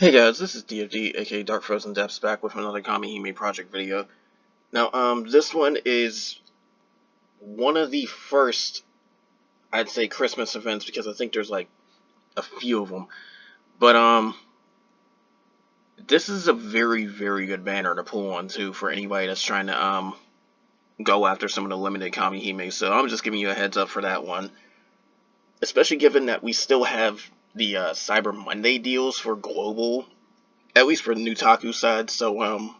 Hey guys, this is DFD, aka Dark Frozen Depths, back with another Kamihime project video. Now, this one is one of the first, I'd say, Christmas events because I think there's like a few of them. But this is a very, very good banner to pull on too for anybody that's trying to go after some of the limited Kamihime. So I'm just giving you a heads up for that one, especially given that we still have the Cyber Monday deals for global, at least for the Nutaku side. So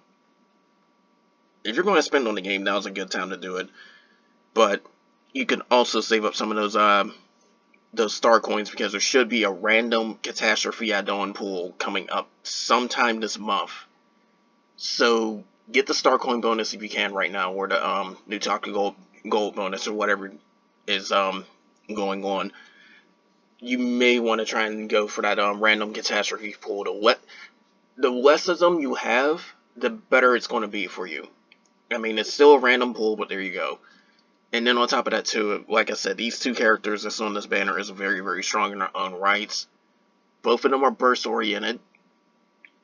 if you're going to spend on the game, now's a good time to do it. But you can also save up some of those star coins because there should be a random catastrophe add-on pool coming up sometime this month. So get the star coin bonus if you can right now, or the Nutaku gold bonus or whatever is going on. You may want to try and go for that random catastrophe pool. The less of them you have, the better it's going to be for you. I mean, it's still a random pool, but there you go. And then on top of that too, like I said, these two characters that's on this banner is very, very strong in their own rights. Both of them are burst oriented,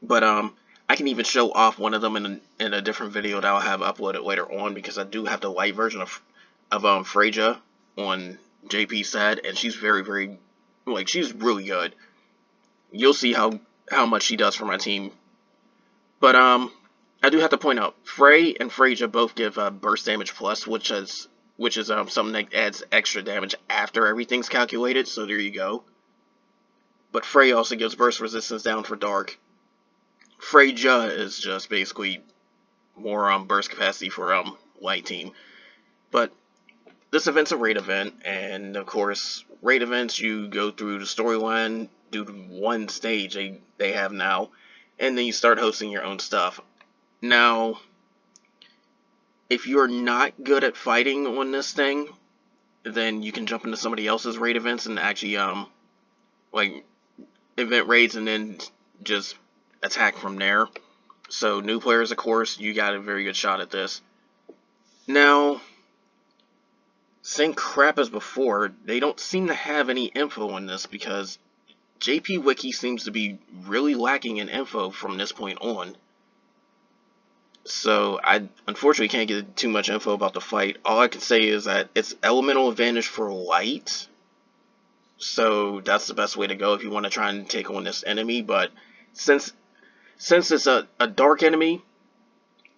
but I can even show off one of them in a different video that I'll have uploaded later on, because I do have the light version of Freja on JP's side, and she's very, very, like, she's really good. You'll see how much she does for my team. But I do have to point out, Frey and Freja both give burst damage plus, which is something that adds extra damage after everything's calculated, so there you go. But Frey also gives burst resistance down for dark. Freja is just basically more burst capacity for light team. But this event's a raid event, and of course, raid events, you go through the storyline, do one stage they have now, and then you start hosting your own stuff. Now, if you're not good at fighting on this thing, then you can jump into somebody else's raid events and actually like event raids and then just attack from there. So new players, of course, you got a very good shot at this. Now, same crap as before, they don't seem to have any info on this because JP Wiki seems to be really lacking in info from this point on. So I unfortunately can't get too much info about the fight. All I can say is that it's elemental advantage for light. So that's the best way to go if you want to try and take on this enemy. But since it's a dark enemy,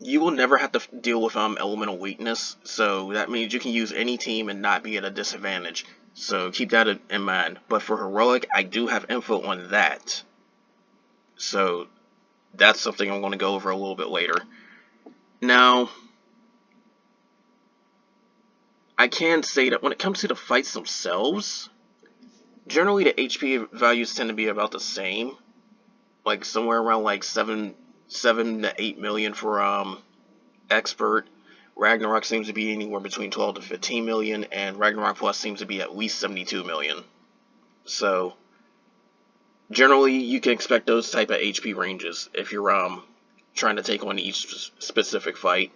you will never have to deal with elemental weakness. So that means you can use any team and not be at a disadvantage. So keep that in mind. But for heroic, I do have info on that. So that's something I'm going to go over a little bit later. Now, I can say that when it comes to the fights themselves, generally the HP values tend to be about the same, like somewhere around like 7 to 8 million for expert. Ragnarok seems to be anywhere between 12 to 15 million, and Ragnarok Plus seems to be at least 72 million. So generally you can expect those type of HP ranges if you're trying to take on each specific fight.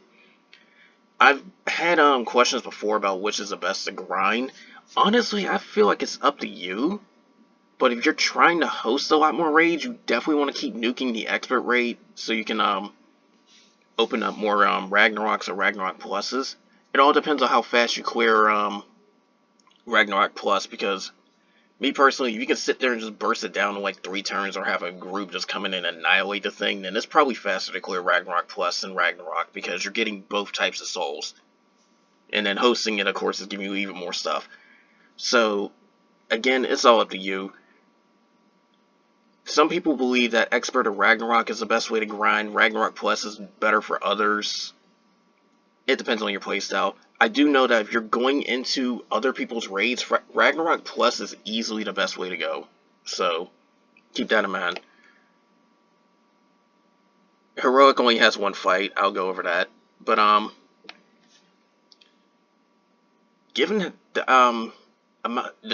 I've had questions before about which is the best to grind. Honestly, I feel like it's up to you. But if you're trying to host a lot more raids, you definitely want to keep nuking the expert raid so you can open up more Ragnaroks or Ragnarok Pluses. It all depends on how fast you clear Ragnarok Plus, because me personally, if you can sit there and just burst it down in like 3 turns or have a group just come in and annihilate the thing, then it's probably faster to clear Ragnarok Plus than Ragnarok, because you're getting both types of souls. And then hosting it, of course, is giving you even more stuff. So, again, it's all up to you. Some people believe that Expert or Ragnarok is the best way to grind. Ragnarok Plus is better for others. It depends on your playstyle. I do know that if you're going into other people's raids, Ragnarok Plus is easily the best way to go. So, keep that in mind. Heroic only has one fight. I'll go over that. But, given the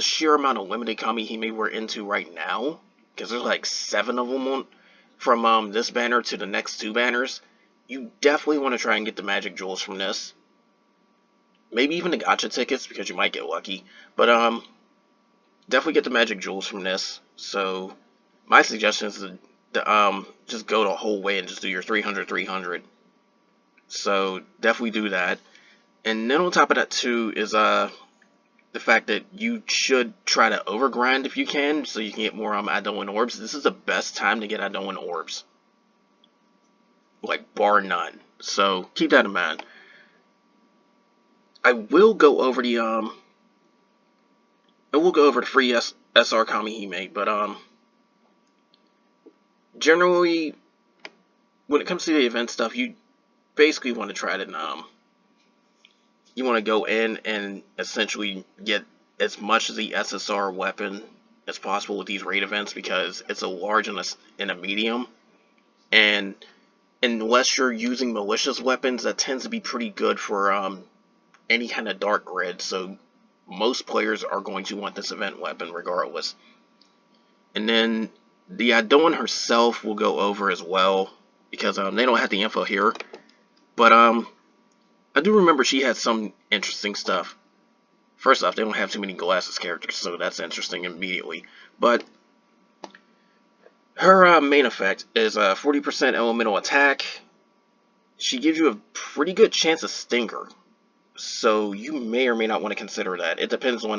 sheer amount of limited Kamihime we're into right now, because there's like 7 of them from this banner to the next 2 banners, you definitely want to try and get the magic jewels from this. Maybe even the gacha tickets, because you might get lucky. But definitely get the magic jewels from this. So my suggestion is to to just go the whole way and just do your 300. So definitely do that. And then on top of that too is the fact that you should try to overgrind if you can, so you can get more Adoan orbs. This is the best time to get Adoan orbs, like bar none. So keep that in mind. I will go over the free SR Kamihime, but generally when it comes to the event stuff, you basically want to try to you want to go in and essentially get as much of the SSR weapon as possible with these raid events, because it's a large and a medium, and unless you're using malicious weapons, that tends to be pretty good for any kind of dark grid. So most players are going to want this event weapon regardless. And then the Adoan herself will go over as well, because they don't have the info here, but I do remember she had some interesting stuff. First off, they don't have too many glasses characters, so that's interesting immediately. But her main effect is 40% elemental attack. She gives you a pretty good chance of Stinger, so you may or may not want to consider that. It depends on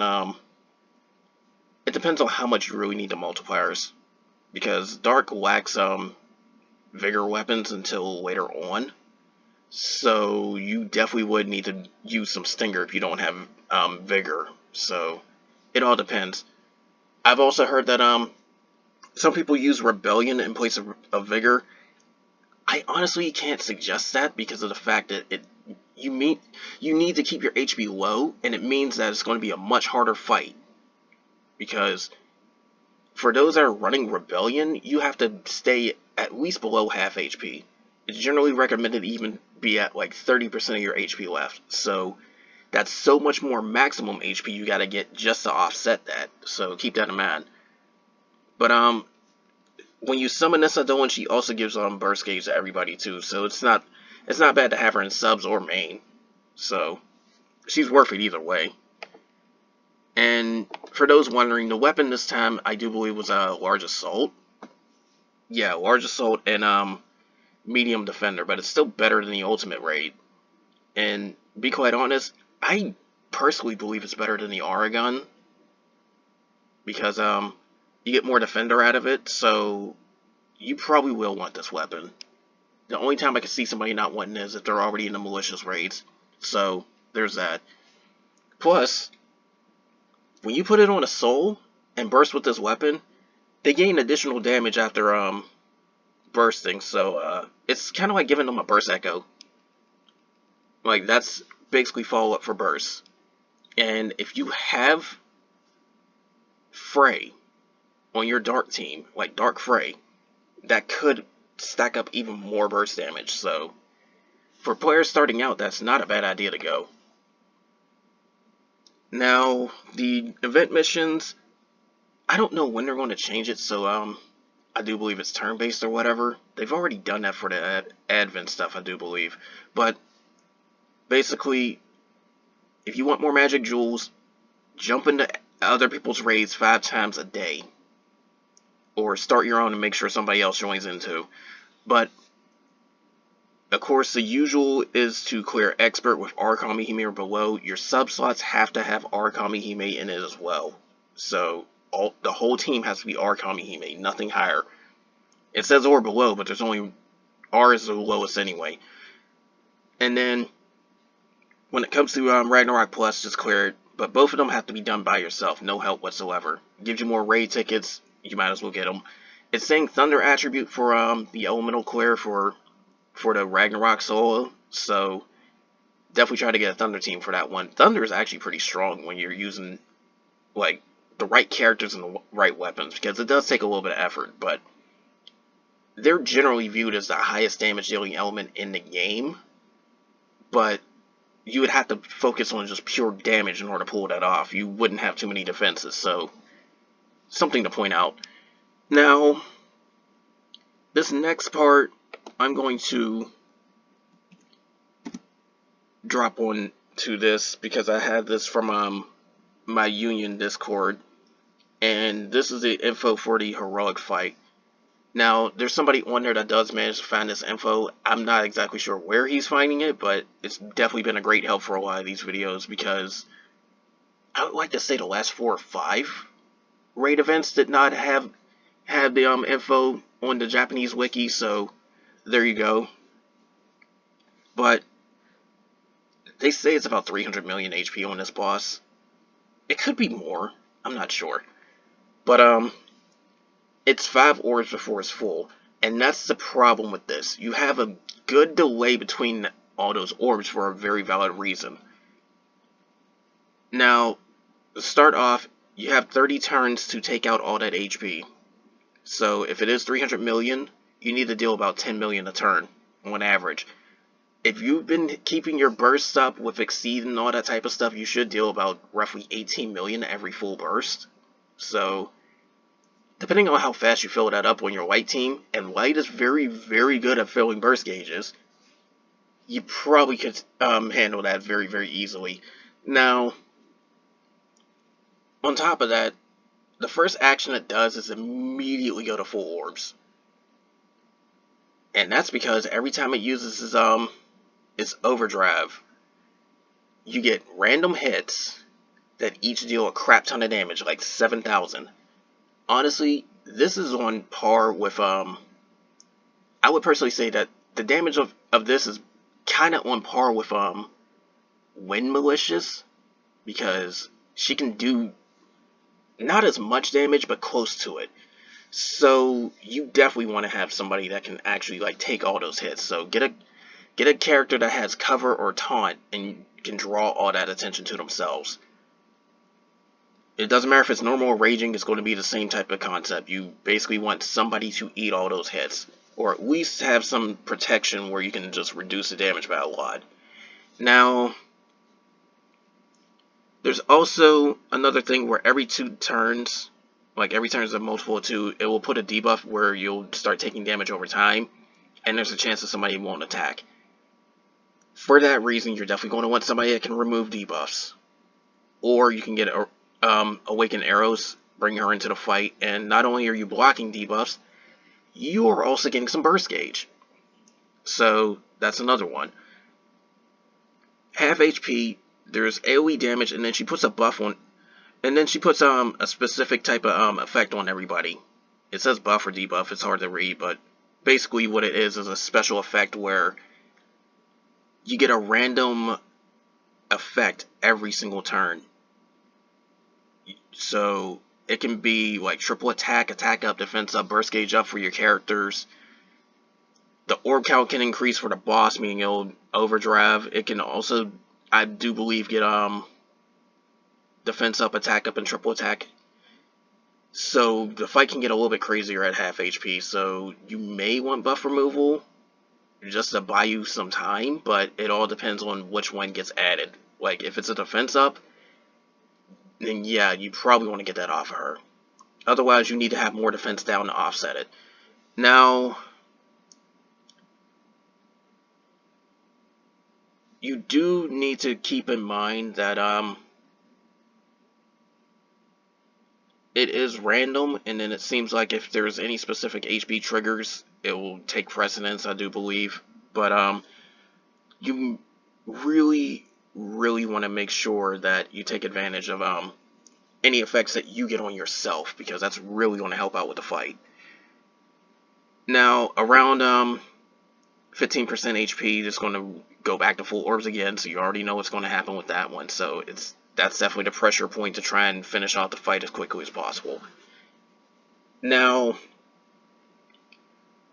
how much you really need the multipliers, because Dark lacks vigor weapons until later on. So you definitely would need to use some Stinger if you don't have Vigor. So it all depends. I've also heard that some people use Rebellion in place of Vigor. I honestly can't suggest that because of the fact that you need to keep your HP low, and it means that it's going to be a much harder fight. Because for those that are running Rebellion, you have to stay at least below half HP. It's generally recommended even be at like 30% of your HP left. So that's so much more maximum HP you gotta get just to offset that. So keep that in mind. But when you summon this Adoan, she also gives burst gauge to everybody too. So it's not bad to have her in subs or main. So she's worth it either way. And for those wondering, the weapon this time I do believe was a large assault. Yeah, large assault and medium defender, but it's still better than the ultimate raid. And be quite honest, I personally believe it's better than the Oregon, because you get more defender out of it, so you probably will want this weapon. The only time I can see somebody not wanting it is if they're already in the malicious raids. So there's that. Plus, when you put it on a soul and burst with this weapon, they gain additional damage after bursting, so it's kind of like giving them a burst echo. Like, that's basically follow up for burst. And if you have Frey on your dark team, like Dark Frey, that could stack up even more burst damage. So for players starting out, that's not a bad idea to go. Now, the event missions, I don't know when they're going to change it, so I do believe it's turn-based or whatever. They've already done that for the Advent stuff, I do believe. But basically, if you want more magic jewels, jump into other people's raids 5 times a day. Or start your own and make sure somebody else joins in too. But, of course, the usual is to clear Expert with R Kamihime or below. Your sub-slots have to have R Kamihime in it as well. So, the whole team has to be R Kamihime, nothing higher. It says or below, but there's only R is the lowest anyway. And then when it comes to Ragnarok Plus, just clear it. But both of them have to be done by yourself, no help whatsoever. Gives you more raid tickets, you might as well get them. It's saying Thunder attribute for the elemental clear for the Ragnarok solo, so definitely try to get a Thunder team for that one. Thunder is actually pretty strong when you're using like the right characters and the right weapons, because it does take a little bit of effort, but they're generally viewed as the highest damage dealing element in the game, but you would have to focus on just pure damage in order to pull that off. You wouldn't have too many defenses, so something to point out. Now, this next part, I'm going to drop on to this because I had this from my Union Discord, and this is the info for the heroic fight. Now, there's somebody on there that does manage to find this info. I'm not exactly sure where he's finding it, but it's definitely been a great help for a lot of these videos, because I would like to say the last 4 or 5 raid events did not have the info on the Japanese wiki, so there you go. But they say it's about 300 million HP on this boss. It could be more. I'm not sure. But it's 5 orbs before it's full, and that's the problem with this. You have a good delay between all those orbs for a very valid reason. Now, to start off, you have 30 turns to take out all that HP. So if it is 300 million, you need to deal about 10 million a turn on average. If you've been keeping your bursts up with Exceed and all that type of stuff, you should deal about roughly 18 million every full burst. So, depending on how fast you fill that up on your Light team, and Light is very, very good at filling burst gauges, you probably could handle that very, very easily. Now, on top of that, the first action it does is immediately go to full orbs. And that's because every time it uses its overdrive, you get random hits that each deal a crap ton of damage, like 7,000. Honestly, this is on par with, I would personally say that the damage of this is kind of on par with, Wind Malicious, because she can do not as much damage, but close to it. So, you definitely want to have somebody that can actually, like, take all those hits. So, get a character that has cover or taunt and can draw all that attention to themselves. It doesn't matter if it's normal or raging, it's going to be the same type of concept. You basically want somebody to eat all those hits, or at least have some protection where you can just reduce the damage by a lot. Now, there's also another thing where every 2 turns, like every turn is a multiple of 2, it will put a debuff where you'll start taking damage over time, and there's a chance that somebody won't attack. For that reason, you're definitely going to want somebody that can remove debuffs. Or you can get Awakened Arrows, bring her into the fight, and not only are you blocking debuffs, you are also getting some burst gauge. So, that's another one. Half HP, there's AoE damage, and then she puts a buff on, and then she puts a specific type of effect on everybody. It says buff or debuff, it's hard to read, but basically what it is a special effect where you get a random effect every single turn. So it can be like triple attack, attack up, defense up, burst gauge up for your characters. The orb count can increase for the boss, meaning it'll overdrive. It can also, I do believe, get defense up, attack up, and triple attack. So the fight can get a little bit crazier at half HP. So you may want buff removal just to buy you some time, but it all depends on which one gets added. Like if it's a defense up, then yeah, you probably want to get that off of her. Otherwise, you need to have more defense down to offset it. Now, you do need to keep in mind that it is random, and then it seems like if there's any specific HP triggers, it will take precedence, I do believe. But you really, really want to make sure that you take advantage of any effects that you get on yourself, because that's really going to help out with the fight. Now, around 15% HP, just going to go back to full orbs again, so you already know what's going to happen with that one. So that's definitely the pressure point to try and finish off the fight as quickly as possible. Now,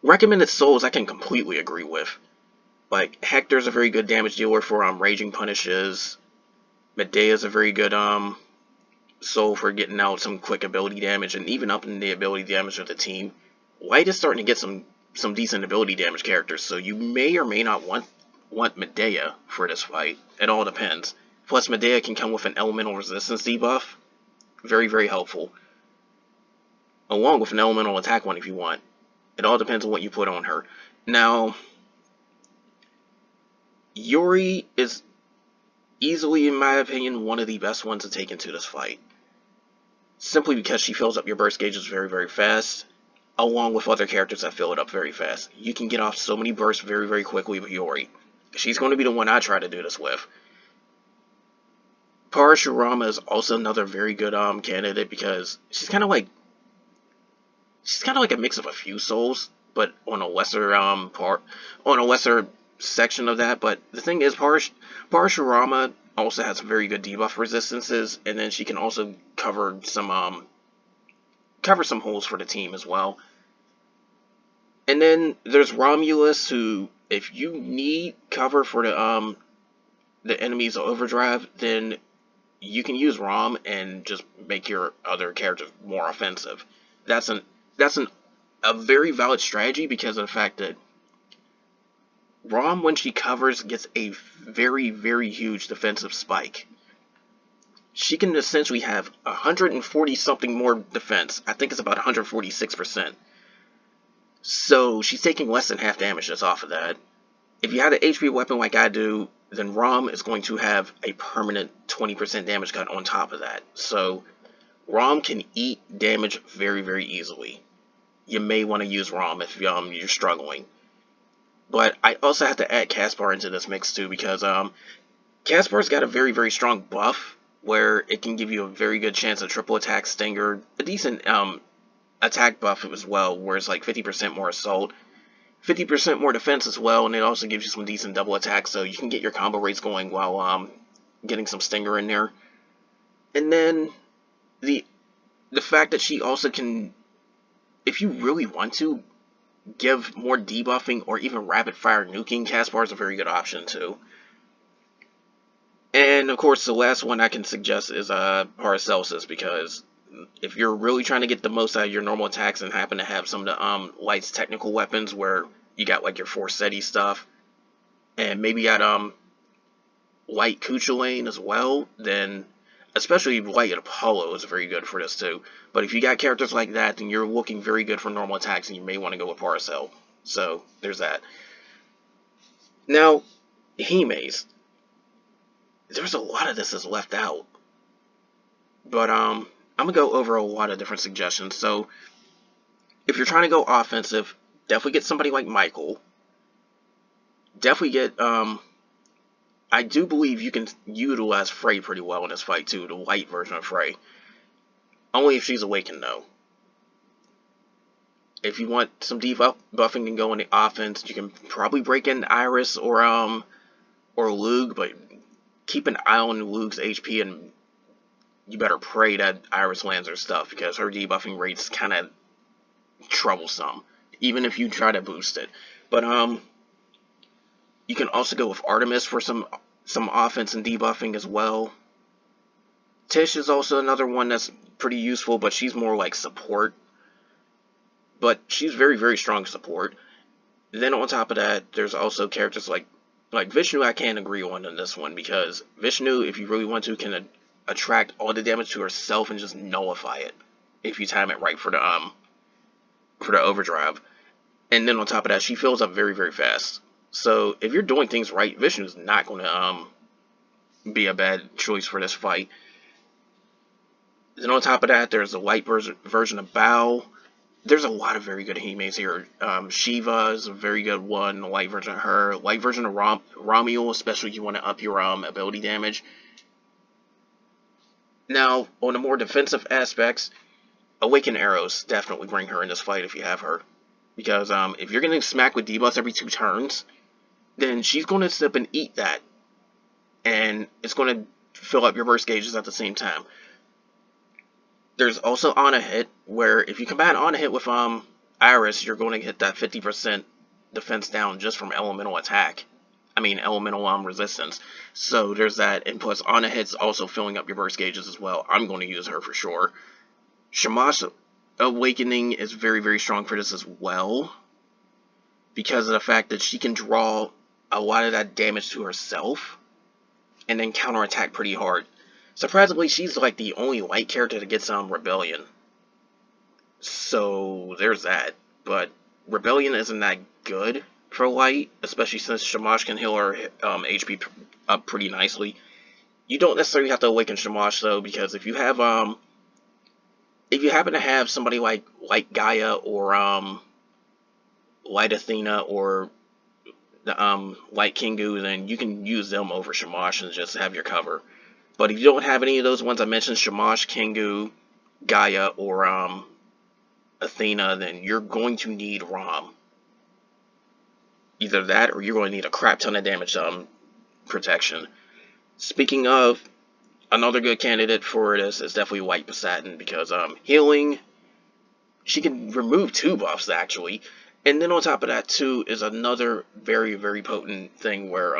recommended souls I can completely agree with. Like, Hector's a very good damage dealer for Raging Punishes. Medea's a very good soul for getting out some quick ability damage and even upping the ability damage of the team. Light is starting to get some decent ability damage characters, so you may or may not want Medea for this fight. It all depends. Plus, Medea can come with an elemental resistance debuff. Very, very helpful. Along with an elemental attack one if you want. It all depends on what you put on her. Now, Yuri is easily, in my opinion, one of the best ones to take into this fight. Simply because she fills up your burst gauges very, very fast. along with other characters that fill it up very fast. You can get off so many bursts very, very quickly with Yori. She's going to be the one I try to do this with. Parashurama is also another very good candidate because she's kind of like a mix of a few souls, but on a lesser section of that. But the thing is, Parashurama also has very good debuff resistances, and then she can also cover some holes for the team as well. And then there's Romulus, who, if you need cover for the enemy's overdrive, then you can use Rom and just make your other characters more offensive. That's a very valid strategy because of the fact that Rom, when she covers, gets a very, very huge defensive spike. She can essentially have 140 something more defense. I think it's about 146%. So she's taking less than half damage just off of that. If you had an HP weapon like I do, then Rom is going to have a permanent 20% damage cut on top of that. So Rom can eat damage very, very easily. You may want to use Rom if you're struggling. But I also have to add Caspar into this mix too, because Caspar's got a very, very strong buff where it can give you a very good chance of triple attack, stinger, a decent attack buff as well, where it's like 50% more assault, 50% more defense as well, and it also gives you some decent double attacks, so you can get your combo rates going while getting some stinger in there. And then the fact that she also can, if you really want to, give more debuffing or even rapid fire nuking, Caspar is a very good option too. And of course, the last one I can suggest is Paracelsus, because if you're really trying to get the most out of your normal attacks and happen to have some of the Light's technical weapons where you got like your Forseti stuff, and maybe you got Light Cuchulainn as well, then especially Light Apollo is very good for this too. But if you got characters like that, then you're looking very good for normal attacks, and you may want to go with Paracel. So there's that. Now, Hime's. There's a lot of this is left out, but I'm gonna go over a lot of different suggestions. So if you're trying to go offensive, definitely get somebody like Michael. Definitely get I do believe you can utilize Frey pretty well in this fight too, the light version of Frey. Only if she's awakened though. If you want some debuffing to go in the offense, you can probably break in Iris or Lug, but keep an eye on Lug's HP, and you better pray that Iris lands her stuff, because her debuffing rate's kind of troublesome, even if you try to boost it. But you can also go with Artemis for some offense and debuffing as well. Tish is also another one that's pretty useful, but she's more like support. But she's very, very strong support. Then on top of that, there's also characters like Vishnu. I can't agree on in this one, because Vishnu, if you really want to, can attract all the damage to herself and just nullify it if you time it right for the overdrive. And then on top of that, she fills up very, very fast. So if you're doing things right, Vishnu's not going to be a bad choice for this fight. Then on top of that, there's a light version of Bao. There's a lot of very good Himes here. Shiva is a very good one, the light version of her. Light version of Romuel, especially if you want to up your ability damage. Now, on the more defensive aspects, Awaken Arrows, definitely bring her in this fight if you have her. Because if you're getting smacked with debuffs every 2 turns, then she's going to step and eat that. And it's going to fill up your burst gauges at the same time. There's also Ana Hit, where if you combine Ana Hit with Iris, you're going to hit that 50% defense down just from elemental attack. Elemental resistance. So there's that, and plus Ana Hit's also filling up your burst gauges as well. I'm going to use her for sure. Shamash Awakening is very, very strong for this as well, because of the fact that she can draw a lot of that damage to herself, and then counterattack pretty hard. Surprisingly, she's like the only light character that gets Rebellion. So there's that. But Rebellion isn't that good for light, especially since Shamash can heal her HP up pretty nicely. You don't necessarily have to awaken Shamash though, because if you have if you happen to have somebody like Gaia or Light Athena or the Light Kingu, then you can use them over Shamash and just have your cover. But if you don't have any of those ones I mentioned, Shamash, Kingu, Gaia, or Athena, then you're going to need Rom. Either that, or you're going to need a crap ton of damage protection. Speaking of, another good candidate for this is definitely White Poseidon, because healing, she can remove 2 buffs actually, and then on top of that too is another very, very potent thing where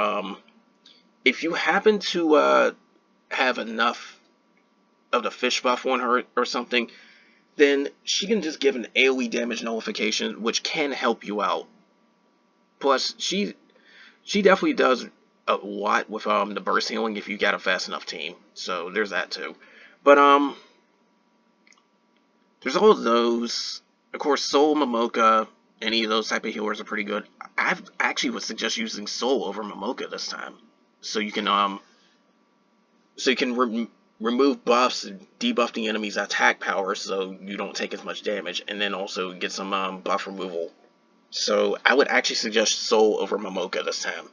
if you happen to have enough of the fish buff on her or something, then she can just give an AoE damage nullification, which can help you out. Plus, she definitely does a lot with the burst healing if you got a fast enough team. So there's that too. But there's all of those. Of course, Soul, Momoka, any of those type of healers are pretty good. I actually would suggest using Soul over Momoka this time, so you can remove buffs and debuff the enemy's attack power, so you don't take as much damage, and then also get some buff removal. So I would actually suggest Soul over Momoka this time.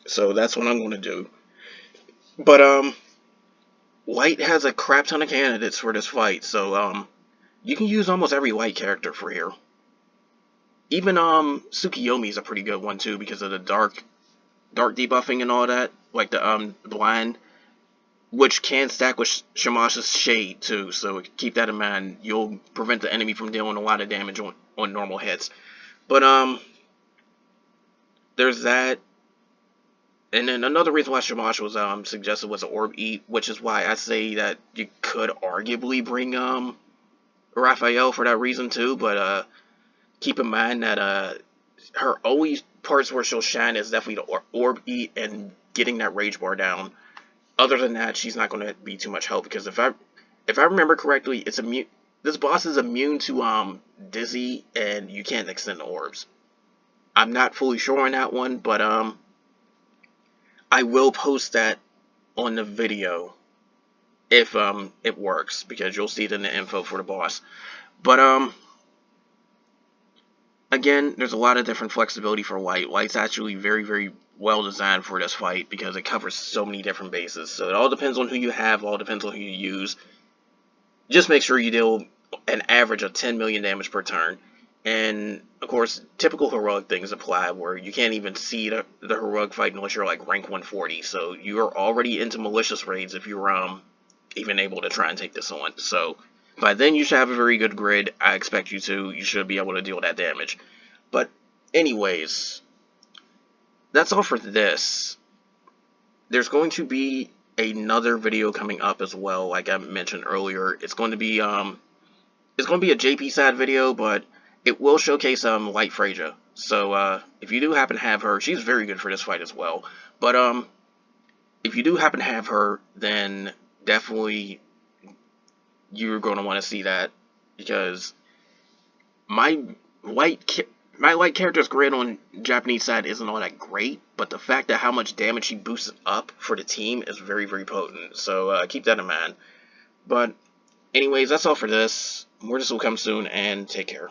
So that's what I'm going to do. But White has a crap ton of candidates for this fight, so you can use almost every White character for here. Even Tsukiyomi is a pretty good one too, because of the dark debuffing and all that, like the blind, which can stack with Shamash's Shade too, so keep that in mind. You'll prevent the enemy from dealing a lot of damage on normal hits. But there's that. And then another reason why Shamash was suggested was an Orb Eat, which is why I say that you could arguably bring Raphael for that reason too, but keep in mind that her only parts where she'll shine is definitely the Orb Eat and getting that Rage Bar down. Other than that, she's not going to be too much help, because if I remember correctly, it's immune. This boss is immune to Dizzy, and you can't extend the orbs. I'm not fully sure on that one, but I will post that on the video if it works, because you'll see it in the info for the boss. But again, there's a lot of different flexibility for White. White's actually very, very well designed for this fight, because it covers so many different bases. So it all depends on who you have, all depends on who you use. Just make sure you deal an average of 10 million damage per turn. And of course, typical heroic things apply, where you can't even see the heroic fight unless you're like rank 140. So you're already into malicious raids if you're even able to try and take this on. So by then you should have a very good grid. I expect you to. You should be able to deal that damage. But anyways, that's all for this. There's going to be another video coming up as well, like I mentioned earlier. It's going to be a JP side video, but it will showcase Light Freyja. So if you do happen to have her, she's very good for this fight as well. But if you do happen to have her, then definitely you're going to want to see that, because my light character's grid on Japanese side isn't all that great, but the fact that how much damage she boosts up for the team is very, very potent. So keep that in mind. But anyways, that's all for this. More just will come soon, and take care.